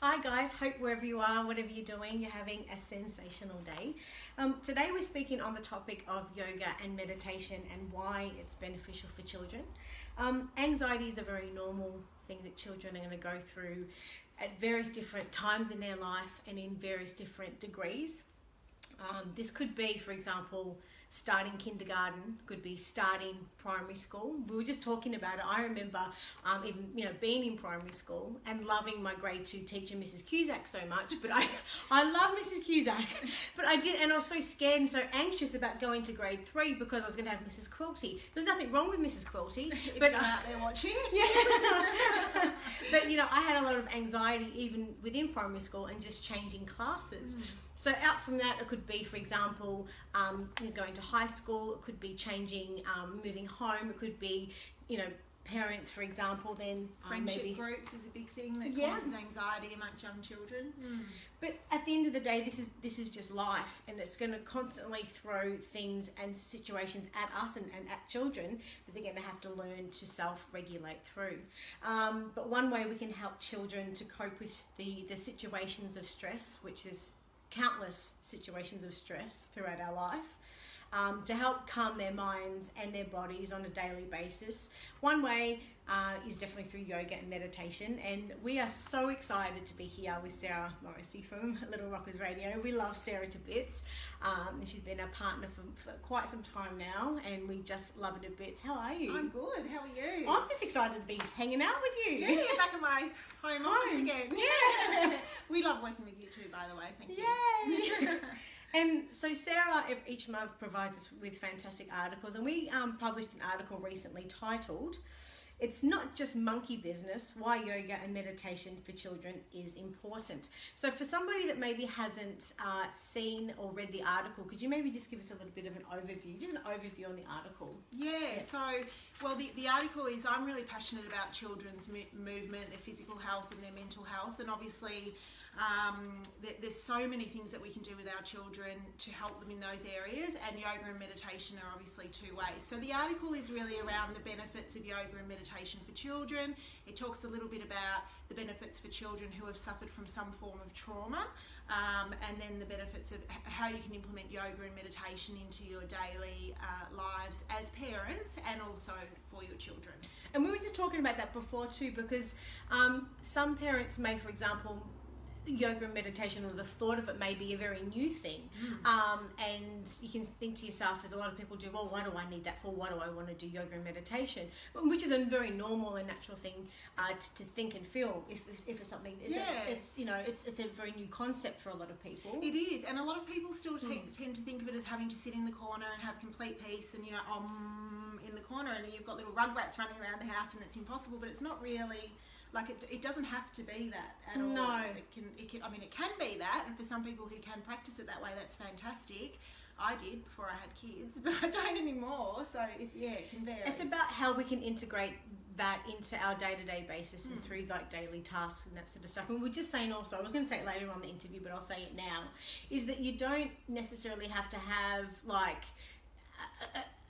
Hi guys, hope wherever you are, whatever you're doing, you're having a sensational day. Today we're speaking on the topic of yoga and meditation and why it's beneficial for children. Anxiety is a very normal thing that children are going to go through at various different times in their life and in various different degrees. This could be, for example, starting kindergarten, could be starting primary school. We were just talking about it. I remember even being in primary school and loving my grade 2 teacher, Mrs. Cusack, so much. But I love Mrs. Cusack, but I was so scared and so anxious about going to grade 3 because I was going to have Mrs. Quilty. There's nothing wrong with Mrs. Quilty, but out there watching. Yeah, but I had a lot of anxiety even within primary school and just changing classes. So out from that, it could be, for example, going to high school. It could be changing, moving home. It could be, parents, for example, then friendship maybe groups is a big thing that causes anxiety amongst young children. But at the end of the day, this is just life, and it's going to constantly throw things and situations at us and at children that they're going to have to learn to self-regulate through. But one way we can help children to cope with the situations of stress, which is countless situations of stress throughout our life, to help calm their minds and their bodies on a daily basis. One way is definitely through yoga and meditation, and we are so excited to be here with Sarah Morrissey from Little Rockers Radio. We love Sarah to bits, and she's been our partner for quite some time now, and we just love her to bits. How are you? I'm good. How are you? I'm just excited to be hanging out with you. Yeah, you're back in my home office again. Yeah. We love working with you too, by the way. Thank you. Yay! And so Sarah each month provides us with fantastic articles, and we published an article recently titled "It's Not Just Monkey Business, Why Yoga and Meditation for Children is Important." So for somebody that maybe hasn't seen or read the article, could you maybe just give us a little bit of an overview, just an overview on the article? Yeah, so, well, the article is, I'm really passionate about children's movement, their physical health and their mental health, and obviously there's so many things that we can do with our children to help them in those areas, and yoga and meditation are obviously two ways. So the article is really around the benefits of yoga and meditation for children. It talks a little bit about the benefits for children who have suffered from some form of trauma, and then the benefits of how you can implement yoga and meditation into your daily lives as parents and also for your children. And we were just talking about that before too, because some parents may, for example, yoga and meditation, or the thought of it may be a very new thing, and you can think to yourself, as a lot of people do, well, what do I need that for? Why do I want to do yoga and meditation? Which is a very normal and natural thing to think and feel if it's something. It's a very new concept for a lot of people. It is, and a lot of people still tend to think of it as having to sit in the corner and have complete peace and in the corner, and you've got little rugrats running around the house, and it's impossible. But it's not really. Like it doesn't have to be that at all. No. It can be that, and for some people who can practice it that way, that's fantastic. I did before I had kids, but I don't anymore, so it can vary. It's about how we can integrate that into our day-to-day basis and through like daily tasks and that sort of stuff. And we're just saying also, I was going to say it later on in the interview, but I'll say it now, is that you don't necessarily have to have like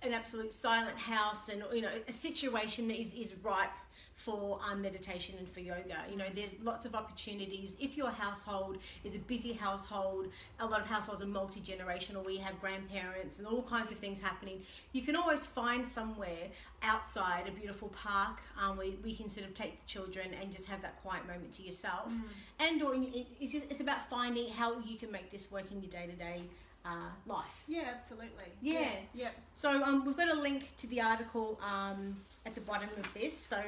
an absolute silent house and a situation that is ripe for meditation and for yoga. There's lots of opportunities. If your household is a busy household, a lot of households are multi-generational, we have grandparents and all kinds of things happening, you can always find somewhere outside a beautiful park where we can sort of take the children and just have that quiet moment to yourself. And or it's about finding how you can make this work in your day-to-day life. Yeah, absolutely. Yeah. So we've got a link to the article at the bottom of this, so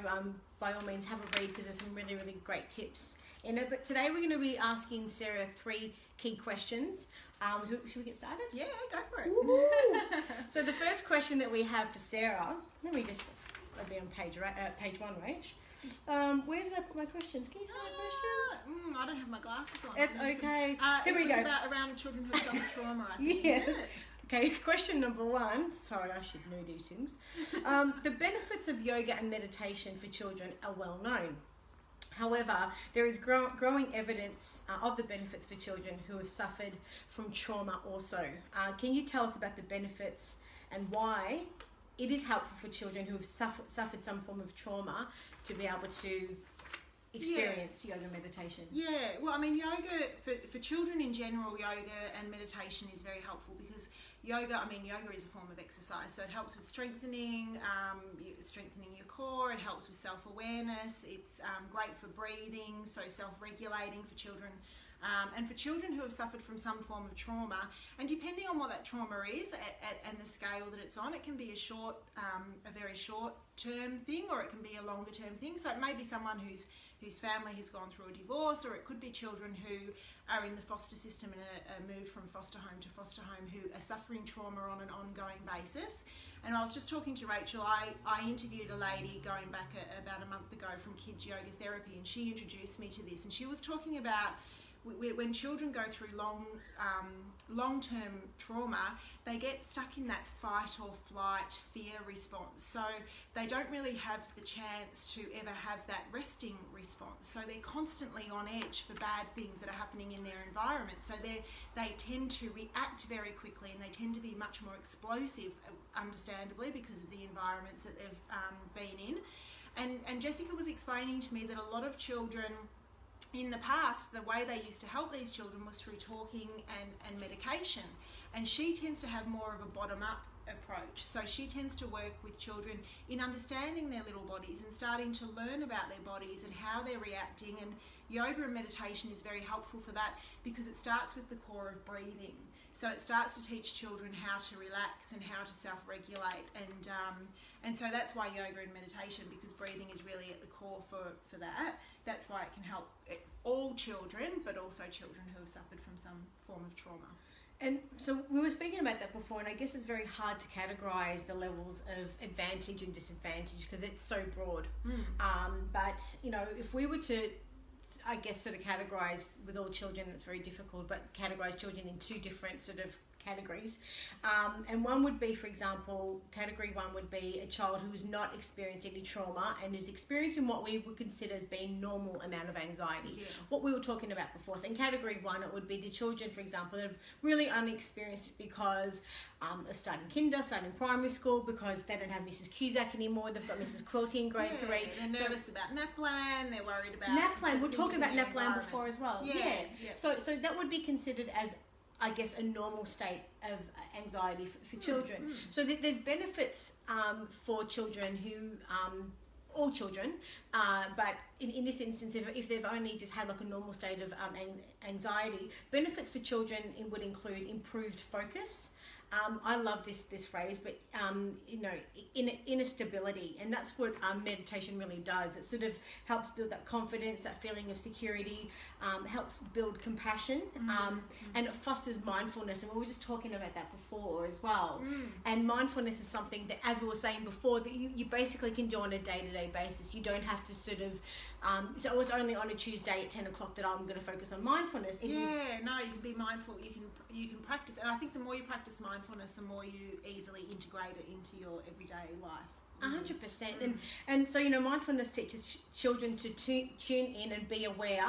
by all means have a read, because there's some really, really great tips in it. But today we're going to be asking Sarah 3 key questions. Should we get started? Yeah, go for it. So the first question that we have for Sarah, let me just, I'll be on page 1, Rach. Where did I put my questions? Can you see my questions? I don't have my glasses on. It's okay. Here we go. Around children who have suffered trauma, I think. Yes. Okay, question number 1. Sorry, I should know these things. The benefits of yoga and meditation for children are well known. However, there is growing evidence of the benefits for children who have suffered from trauma also. Can you tell us about the benefits and why it is helpful for children who have suffered some form of trauma to be able to experience yoga meditation. Yeah, well, I mean, yoga, for children in general, yoga and meditation is very helpful because yoga is a form of exercise, so it helps with strengthening your core, it helps with self-awareness, it's great for breathing, so self-regulating for children. And for children who have suffered from some form of trauma, and depending on what that trauma is and the scale that it's on, it can be a very short-term thing, or it can be a longer-term thing. So it may be someone whose family has gone through a divorce, or it could be children who are in the foster system and are moved from foster home to foster home who are suffering trauma on an ongoing basis. And I was just talking to Rachel, I interviewed a lady going back about a month ago from Kids Yoga Therapy, and she introduced me to this, and she was talking about when children go through long-term trauma, they get stuck in that fight or flight fear response. So they don't really have the chance to ever have that resting response. So they're constantly on edge for bad things that are happening in their environment. So they tend to react very quickly, and they tend to be much more explosive, understandably, because of the environments that they've been in. And Jessica was explaining to me that a lot of children in the past, the way they used to help these children was through talking and medication. And she tends to have more of a bottom-up approach. So she tends to work with children in understanding their little bodies and starting to learn about their bodies and how they're reacting. And yoga and meditation is very helpful for that because it starts with the core of breathing. So it starts to teach children how to relax and how to self-regulate. And so that's why yoga and meditation, because breathing is really at the core for that. That's why it can help all children, but also children who have suffered from some form of trauma. And so we were speaking about that before, and I guess it's very hard to categorise the levels of advantage and disadvantage because it's so broad. But, you know, if we were to, I guess, sort of categorise with all children, it's very difficult, but categorise children in two different sort of categories. And one would be, for example, category one would be a child who has not experienced any trauma and is experiencing what we would consider as being normal amount of anxiety. Yeah. What we were talking about before. So in category one, it would be the children, for example, that have really only experienced it because they're starting kinder, starting primary school, because they don't have Mrs. Cusack anymore. They've got Mrs. Quilty in grade 3. They're nervous about NAPLAN. They're worried about NAPLAN. We'll talk about NAPLAN before as well. Yeah. So that would be considered as, I guess, a normal state of anxiety for children. So there's benefits for children who, all children, but in this instance, if they've only just had like a normal state of anxiety, benefits for children would include improved focus. I love this phrase, but inner stability, and that's what meditation really does. It sort of helps build that confidence, that feeling of security, helps build compassion, and it fosters mindfulness. And we were just talking about that before as well. And mindfulness is something that, as we were saying before, that you basically can do on a day-to-day basis. You don't have to sort of so it's only on a Tuesday at 10 o'clock that I'm going to focus on mindfulness. You can be mindful. You can practice, and I think the more you practice mindfulness, the more you easily integrate it into your everyday life. 100%. And so, mindfulness teaches children to tune in and be aware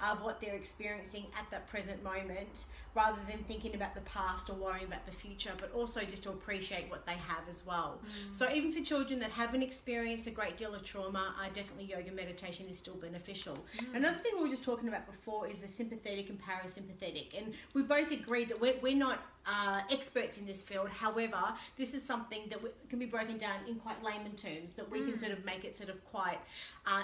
of what they're experiencing at that present moment, rather than thinking about the past or worrying about the future, but also just to appreciate what they have as well. So even for children that haven't experienced a great deal of trauma, definitely yoga meditation is still beneficial. Another thing we were just talking about before is the sympathetic and parasympathetic, and we both agreed that we're not experts in this field. However, this is something that can be broken down in quite layman terms, that we can sort of make it sort of quite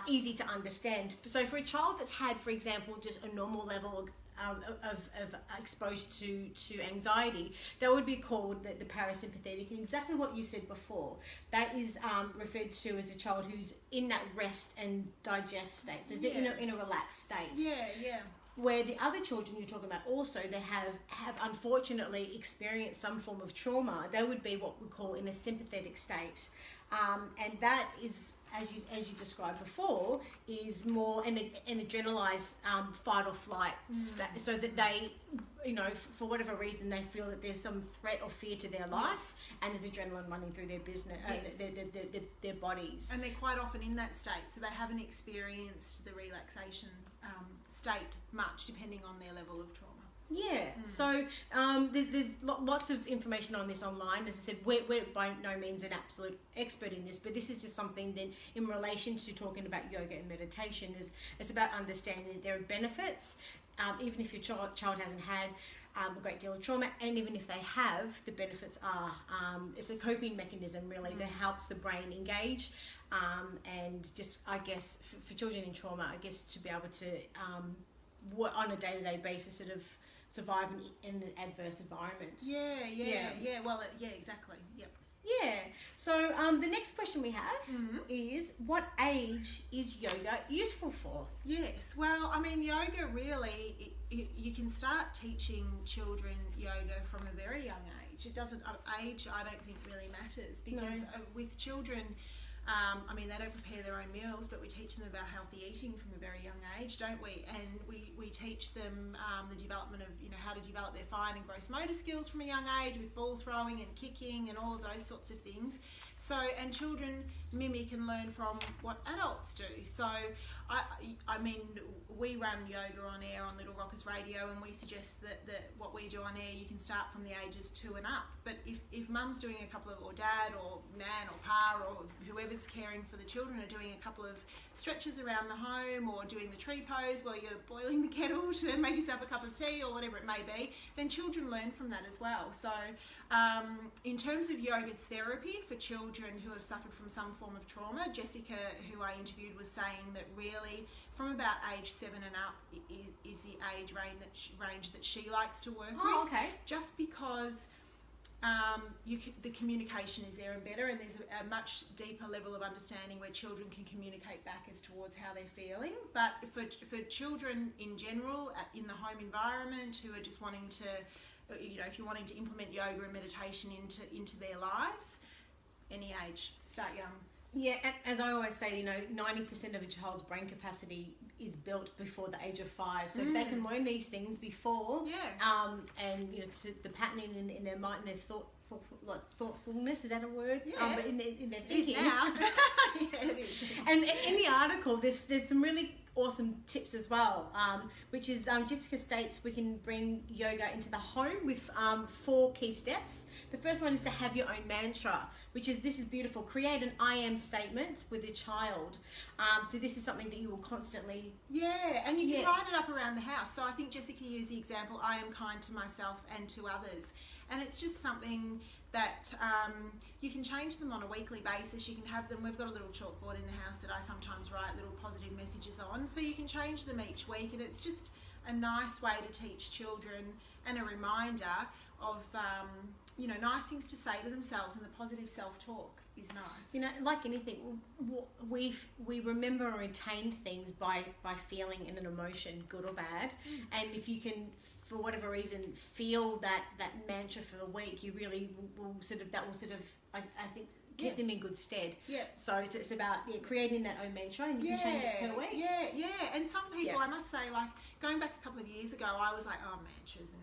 easy to understand. So for a child that's had, for example, just a normal level of exposure to anxiety, that would be called the parasympathetic, and exactly what you said before, that is referred to as a child who's in that rest and digest state, so they're in a relaxed state. Where the other children you're talking about also, they have unfortunately experienced some form of trauma, they would be what we call in a sympathetic state, and that is, as you described before, is more an adrenalized fight or flight state, so that they, for whatever reason, they feel that there's some threat or fear to their life, and there's adrenaline running through their business, their bodies. And they're quite often in that state, so they haven't experienced the relaxation state much, depending on their level of trauma. Yeah, so there's lots of information on this online. As I said, we're by no means an absolute expert in this, but this is just something that in relation to talking about yoga and meditation, it's about understanding that there are benefits, even if your child hasn't had a great deal of trauma, and even if they have, the benefits are, it's a coping mechanism really that helps the brain engage, and just, I guess, for children in trauma, I guess to be able to, on a day-to-day basis, sort of survive in an adverse environment. Yeah. Well, yeah, exactly. Yep. Yeah. So the next question we have is, what age is yoga useful for? Yes. Well, I mean, yoga really, you can start teaching children yoga from a very young age. It doesn't, age I don't think really matters, because with children, I mean, they don't prepare their own meals, but we teach them about healthy eating from a very young age, don't we? And we teach them the development of, how to develop their fine and gross motor skills from a young age, with ball throwing and kicking and all of those sorts of things. So, and children mimic and learn from what adults do. So, I mean, we run yoga on air on Little Rockers Radio, and we suggest that what we do on air, you can start from the ages 2 and up. But if mum's doing a couple of, or dad or nan or pa or whoever's caring for the children are doing a couple of stretches around the home, or doing the tree pose while you're boiling the kettle to make yourself a cup of tea or whatever it may be, then children learn from that as well. So in terms of yoga therapy for children who have suffered from some form of trauma, Jessica, who I interviewed, was saying that really from about age 7 and up is the age range that she likes to work with. Okay. Just because the communication is there and better, and there's a much deeper level of understanding where children can communicate back as towards how they're feeling. But for children in general, in the home environment, who are just wanting to, if you're wanting to implement yoga and meditation into their lives, any age, start young. Yeah, as I always say, 90% of a child's brain capacity is built before the age of 5. So if they can learn these things before, and the patterning in their mind, their thoughtfulness, is that a word? Yeah. But in their thinking. It is now. Yeah, it is. And in the article, there's some really awesome tips as well, which is Jessica states we can bring yoga into the home with 4 key steps. The first one is to have your own mantra, this is beautiful. Create an I am statement with a child. So this is something that you will constantly... Yeah, and you can write it up around the house. So I think Jessica used the example, I am kind to myself and to others. And it's just something that you can change them on a weekly basis. You can have them, we've got a little chalkboard in the house that I sometimes write little positive messages on. So you can change them each week, and it's just a nice way to teach children and a reminder of, nice things to say to themselves, and the positive self-talk is nice. Like anything, we remember and retain things by feeling in an emotion, good or bad. And if you can, for whatever reason, feel that mantra for the week, you really will I think keep them in good stead. Yeah. So it's about creating that own mantra, and you can change it per week. Yeah. And some people, I must say, like going back a couple of years ago, I was like, mantras and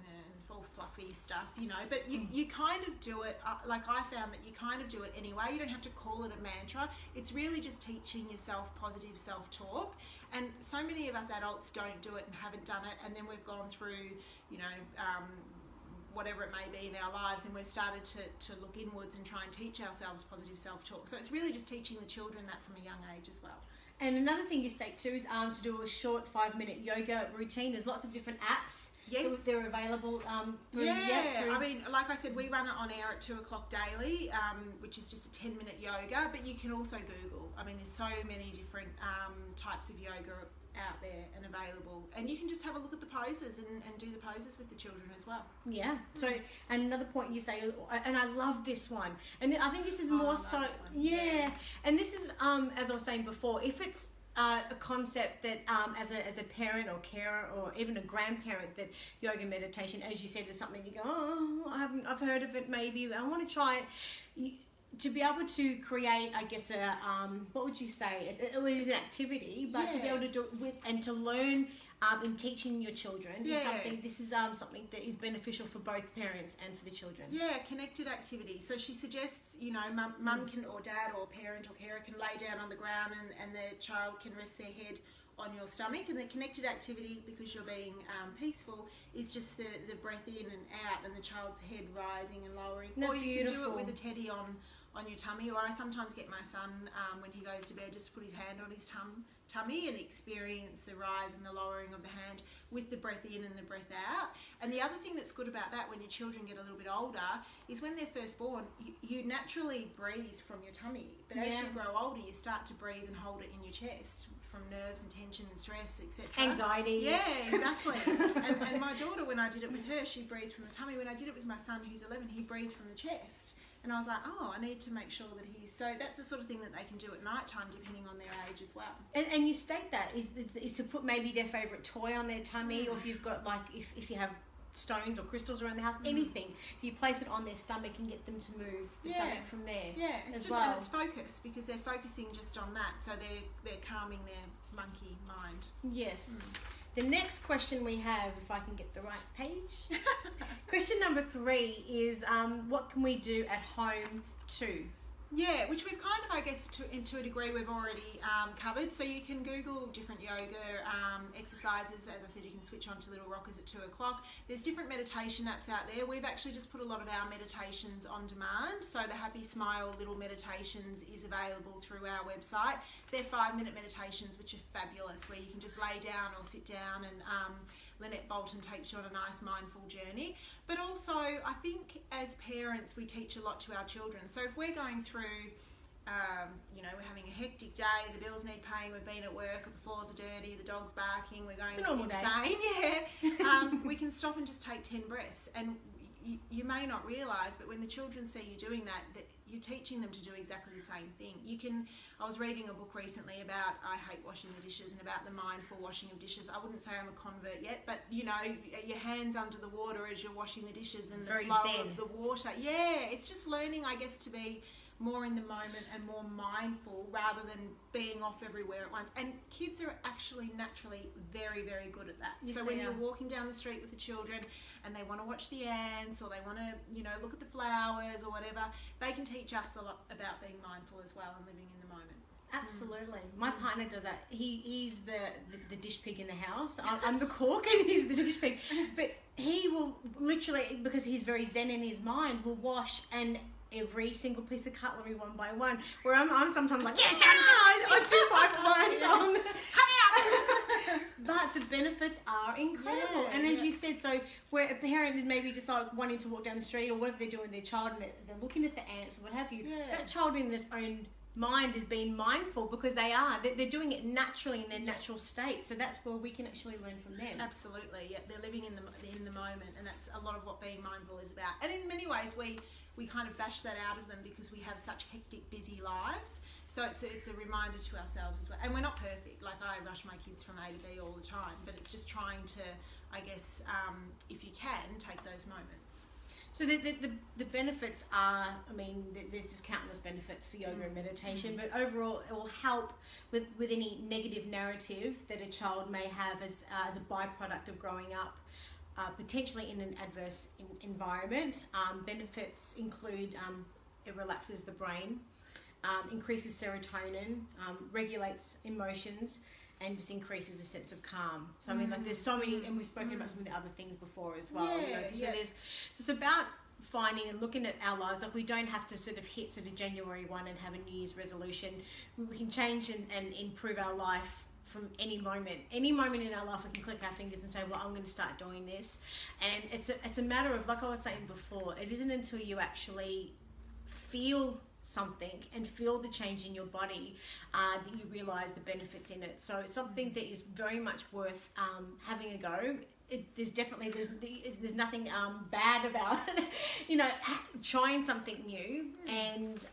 all fluffy stuff, But you kind of do it. Like I found that you kind of do it anyway. You don't have to call it a mantra. It's really just teaching yourself positive self-talk. And so many of us adults don't do it and haven't done it, and then we've gone through, whatever it may be in our lives, and we've started to look inwards and try and teach ourselves positive self-talk. So it's really just teaching the children that from a young age as well. And another thing you state too is to do a short 5-minute yoga routine. There's lots of different apps. Yes. They're available. I mean, like I said, we run it on air at 2 o'clock daily, which is just a 10-minute yoga, but you can also Google. I mean, there's so many different types of yoga out there and available, and you can just have a look at the poses and do the poses with the children as well. Yeah. So, and another point you say, and I love this one, and I think this is more so. Yeah. And this is, as I was saying before, if it's a concept that as a parent or carer or even a grandparent, that yoga meditation, as you said, is something you go, I've heard of it, maybe I want to try it. To be able to create, I guess, what would you say? It is an activity, but to be able to do it with and to learn in teaching your children is something. This is something that is beneficial for both parents and for the children. Yeah, connected activity. So she suggests, mum can, or dad or parent or carer can lay down on the ground, and the child can rest their head on your stomach, and the connected activity, because you're being peaceful, is just the breath in and out and the child's head rising and lowering. No, or you can do beautiful. it with a teddy on your tummy, or I sometimes get my son when he goes to bed just to put his hand on his tummy and experience the rise and the lowering of the hand with the breath in and the breath out. And the other thing that's good about that when your children get a little bit older is when they're first born, you naturally breathe from your tummy, but as you grow older you start to breathe and hold it in your chest from nerves and tension and stress, etc. Anxiety. Yeah, exactly. and my daughter, when I did it with her, she breathed from the tummy. When I did it with my son who's 11, he breathed from the chest. And I was like, oh, I need to make sure that he's... So that's the sort of thing that they can do at night time, depending on their age as well. And you state that is to put maybe their favourite toy on their tummy, or if you've got, like, if you have stones or crystals around the house, anything, you place it on their stomach and get them to move the stomach from there. Yeah, it's as just, well. and it's focus, because they're focusing just on that, so they're calming their monkey mind. Yes. The next question we have, if I can get the right page. Question number 3 is, what can we do at home too? Yeah, which we've kind of, I guess, to a degree, we've already covered. So you can Google different yoga exercises. As I said, you can switch on to Little Rockers at 2 o'clock. There's different meditation apps out there. We've actually just put a lot of our meditations on demand. So the Happy Smile Little Meditations is available through our website. They're 5-minute meditations, which are fabulous, where you can just lay down or sit down, and Lynette Bolton takes you on a nice mindful journey. But also, I think as parents, we teach a lot to our children. So if we're going through, we're having a hectic day, the bills need paying, we've been at work, the floors are dirty, the dog's barking, we're going It's a normal insane. Yeah. We can stop and just take 10 breaths. And you may not realise, but when the children see you doing that you're teaching them to do exactly the same thing. I was reading a book recently about I hate washing the dishes and about the mindful washing of dishes. I wouldn't say I'm a convert yet, but your hands under the water as you're washing the dishes and the flow of the water. Yeah, it's just learning, I guess, to be more in the moment and more mindful rather than being off everywhere at once. And kids are actually naturally very, very good at that. Yes, so when you're walking down the street with the children and they want to watch the ants, or they want to, look at the flowers or whatever, they can teach us a lot about being mindful as well and living in the moment. Absolutely. My partner does that. He's the dish pig in the house. I'm the cook and he's the dish pig. But he will literally, because he's very zen in his mind, will wash and every single piece of cutlery one by one, where I'm sometimes like, I do 5 lines on. Hurry up! But the benefits are incredible. And as you said, so where a parent is maybe just like wanting to walk down the street, or whatever they're doing with their child, and they're looking at the ants or what have you, that child in this own mind is being mindful, because they're doing it naturally in their natural state. So that's where we can actually learn from them. Absolutely. Yeah, they're living in the moment, and that's a lot of what being mindful is about. And in many ways we kind of bash that out of them because we have such hectic, busy lives. So it's a reminder to ourselves as well. And we're not perfect. Like, I rush my kids from A to B all the time, but it's just trying to, I guess, if you can, take those moments. So the benefits are, there's just countless benefits for yoga and meditation, but overall it will help with any negative narrative that a child may have as a byproduct of growing up, potentially in an adverse environment. Benefits include it relaxes the brain, increases serotonin, regulates emotions, and just increases a sense of calm. So there's so many, and we've spoken about some of the other things before as well. So it's about finding and looking at our lives. Like, we don't have to sort of hit January 1 and have a New Year's resolution. We can change and improve our life from any moment in our life. We can click our fingers and say, well, I'm going to start doing this. And it's a matter of, like I was saying before, it isn't until you actually feel something and feel the change in your body that you realize the benefits in it. So it's something that is very much worth having a go. There's nothing bad about it. Trying something new and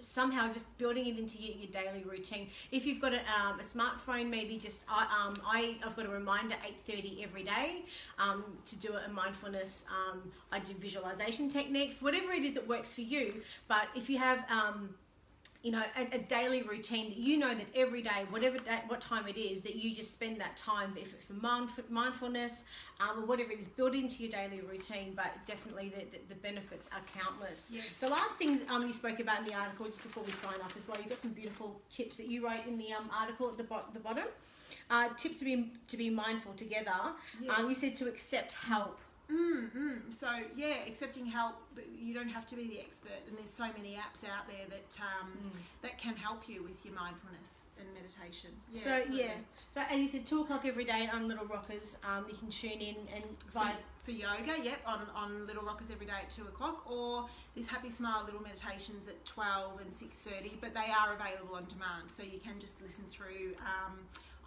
somehow just building it into your daily routine. If you've got a smartphone, maybe just I've got a reminder 8:30 every day to do a mindfulness. I do visualization techniques, whatever it is that works for you. But if you have a daily routine that you know that every day, whatever day, what time it is, that you just spend that time, if it's for mindfulness or whatever it is, built into your daily routine. But definitely the benefits are countless. Yes. The last things you spoke about in the article, just before we sign off as well, you've got some beautiful tips that you wrote in the article at the bottom. Tips to be mindful together. Yes. You said to accept help. So yeah, accepting help, but you don't have to be the expert, and there's so many apps out there that can help you with your mindfulness and meditation. Yeah, So absolutely. so as you said, 2:00 every day on Little Rockers. You can tune in and for yoga, on Little Rockers every day at 2:00, or these Happy Smile little meditations at 12 and 6:30. But they are available on demand, so you can just listen through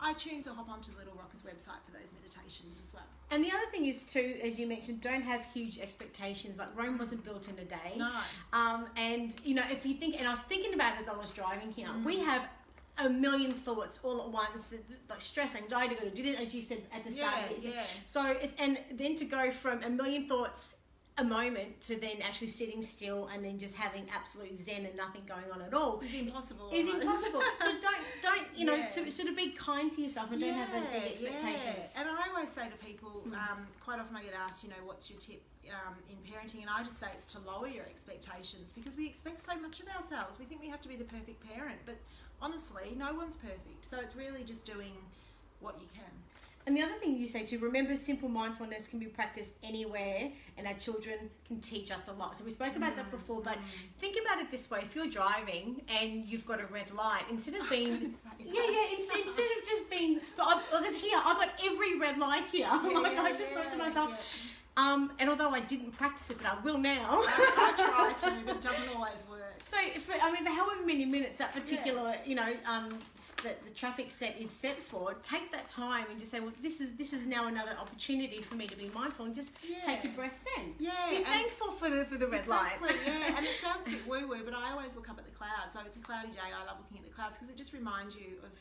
iTunes or hop onto the Little Rockers website for those meditations as well. And the other thing is too, as you mentioned, don't have huge expectations. Like Rome wasn't built in a day. No. And if you think, and I was thinking about it as I was driving here, we have a million thoughts all at once, like stress, anxiety, got to do this, as you said at the start. Yeah. So, and then to go from a million thoughts a moment to then actually sitting still and then just having absolute zen and nothing going on at all It's impossible. is almost. impossible. So don't Yeah. to sort of be kind to yourself and don't have those big expectations. Yeah. And I always say to people, quite often I get asked, what's your tip in parenting, and I just say it's to lower your expectations, because we expect so much of ourselves. We think we have to be the perfect parent, but honestly, no one's perfect. So it's really just doing what you can. And the other thing you say too, remember, simple mindfulness can be practiced anywhere, and our children can teach us a lot. So we spoke about that before, but think about it this way: if you're driving and you've got a red light, instead of being instead of just being, because here I've got every red light here. I just thought to myself. And although I didn't practice it, but I will now. I try to, but it doesn't always work. So, for however many minutes that particular, the traffic set is set for, take that time and just say, well, this is now another opportunity for me to be mindful, and just take your breaths in. Yeah. Be thankful for the red light. Yeah, and it sounds a bit woo-woo, but I always look up at the clouds. So it's a cloudy day, I love looking at the clouds, because it just reminds you of,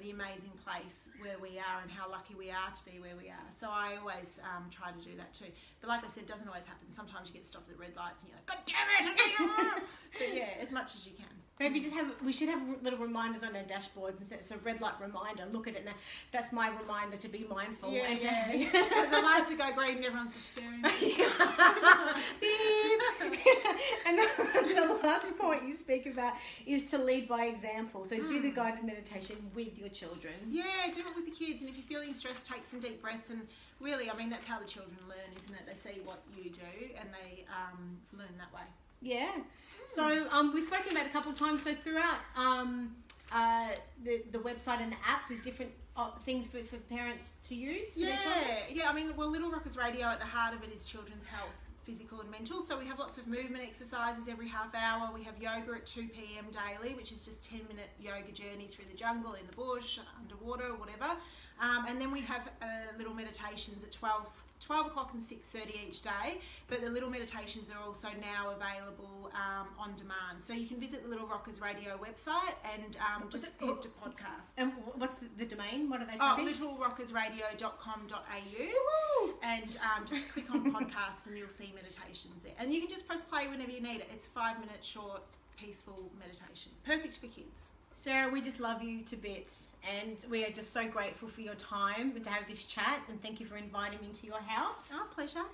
the amazing place where we are and how lucky we are to be where we are. So I always try to do that too. But like I said, it doesn't always happen. Sometimes you get stopped at red lights and you're like, God damn it! But yeah, as much as you can. Maybe we should have little reminders on our dashboard. It's a red light reminder. Look at it now. That's my reminder to be mindful. Yeah, and the lights will go green and everyone's just staring at you. And the last point you speak about is to lead by example. So do the guided meditation with your children. Yeah, do it with the kids. And if you're feeling stressed, take some deep breaths. And really, that's how the children learn, isn't it? They see what you do and they learn that way. Yeah. So we've spoken about it a couple of times. So throughout the website and the app, there's different things for parents to use. For their children. Little Rockers Radio, at the heart of it is children's health, physical and mental. So we have lots of movement exercises every half hour. We have yoga at 2 p.m. daily, which is just 10-minute yoga journey through the jungle, in the bush, underwater, whatever. And then we have little meditations at 12 o'clock and 6:30 each day, but the little meditations are also now available on demand. So you can visit the Little Rockers Radio website and just head to podcasts. And what's the domain? What are they typing? littlerockersradio.com.au, and just click on podcasts and you'll see meditations there. And you can just press play whenever you need it. It's 5-minute short, peaceful meditation. Perfect for kids. Sarah, we just love you to bits, and we are just so grateful for your time and to have this chat, and thank you for inviting me into your house. Oh, pleasure.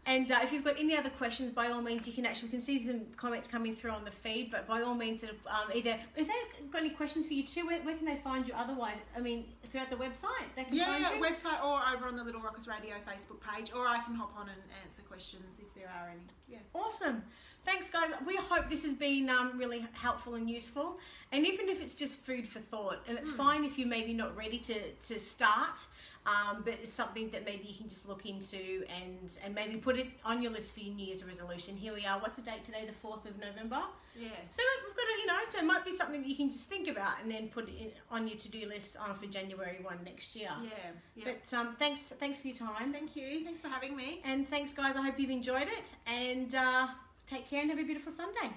And if you've got any other questions, by all means, you can see some comments coming through on the feed, but by all means, either if they've got any questions for you too, where can they find you otherwise? Throughout the website, they can find you? Website or over on the Little Rockers Radio Facebook page, or I can hop on and answer questions if there are any. Yeah. Awesome. Thanks, guys. We hope this has been really helpful and useful. And even if it's just food for thought, and it's fine if you're maybe not ready to start, but it's something that maybe you can just look into and maybe put it on your list for your New Year's resolution. Here we are. What's the date today? The 4th of November? Yeah. So we've got so it might be something that you can just think about and then put it on your to-do list for January 1 next year. Yeah. But thanks for your time. Thank you. Thanks for having me. And thanks, guys. I hope you've enjoyed it. And take care and have a beautiful Sunday.